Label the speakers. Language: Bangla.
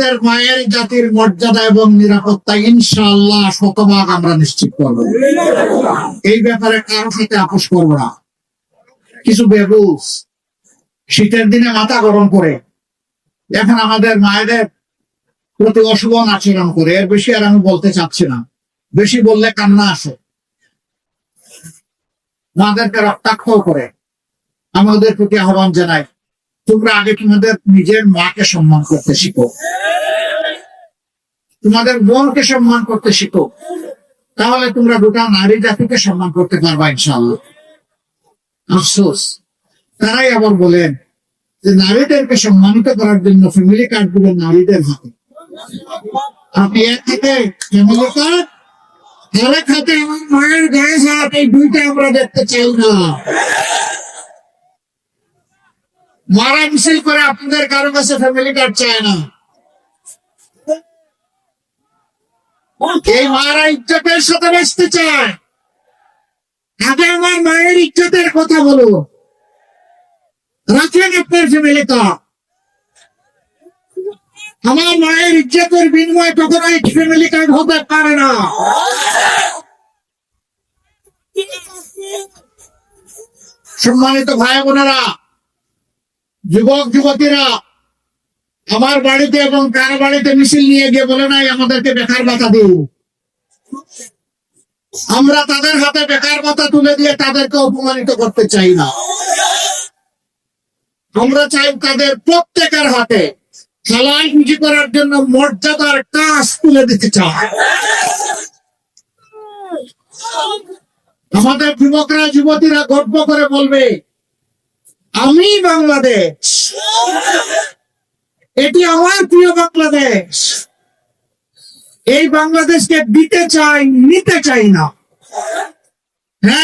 Speaker 1: আমাদের মায়ের জাতির মর্যাদা এবং নিরাপত্তা ইনশাআল্লাহ শতভাগ আমরা নিশ্চিত করব। এই ব্যাপারে কারো সাথে আপোষ করব না। কিছু বেবুস শীতের দিনে মাথা গরম করে এখন আমাদের মায়েদের প্রতি অশুভ আচরণ করে, এর বেশি আর আমি বলতে চাচ্ছি না, বেশি বললে কান্না আসে। মাদেরকে রক্তাক্ষ করে আমি ওদের প্রতি আহ্বান জানাই, তোমরা আগে তোমাদের নিজের মাকে সম্মান করতে শিখো, তোমাদের বোনকে সম্মান করতে শিখো, তাহলে তোমরা গোটা নারী জাতিকে সম্মান করতে পারবা ইনশাআল্লাহ। আফসোস তারাই আবার বলেন যে নারীদেরকে সম্মানিত করার জন্য ফ্যামিলি কার্ড গুলো নারীদের হাতে। আপনি এক হাতে ফ্যামিলি কার্ড, আরেক হাতে আমার মায়ের গায়ে হাত, এই দুইটা আমরা দেখতে চাই না। মারা মিছিল করে আপনাদের কারো কাছে ফ্যামিলি কার্ড চায় না। এই মারা ইজ্জতের সাথে বাঁচতে চায়। আগে আমার মায়ের ইজ্জতের কথা বলো, রাখলেন আপনার ফ্যামিলি কার্ড। আমার মায়ের ইজ্জতের বিনিময়ে কখনো এই ফ্যামিলি কার্ড হতে পারে না। সম্মানিত ভাই বোনেরা, যুবক যুবতীরা, আমার বাড়িতে এবং কার বাড়িতে মিছিল নিয়ে গিয়ে বলে নাই আমাদেরকে বেকার ভাতা দিন। আমরা তাদের হাতে বেকার ভাতা তুলে দিয়ে তাদেরকে অপমানিত করতে চাই না। আমরা চাই তাদের প্রত্যেকের হাতে খেলায় রুজি করার জন্য মর্যাদার কাজ তুলে দিতে চাই। আমাদের যুবকরা যুবতীরা গর্ব করে বলবে, আমি বাংলাদেশ, এটি আমার প্রিয় বাংলাদেশ। এই বাংলাদেশকে দিতে চাই, নিতে চাই না।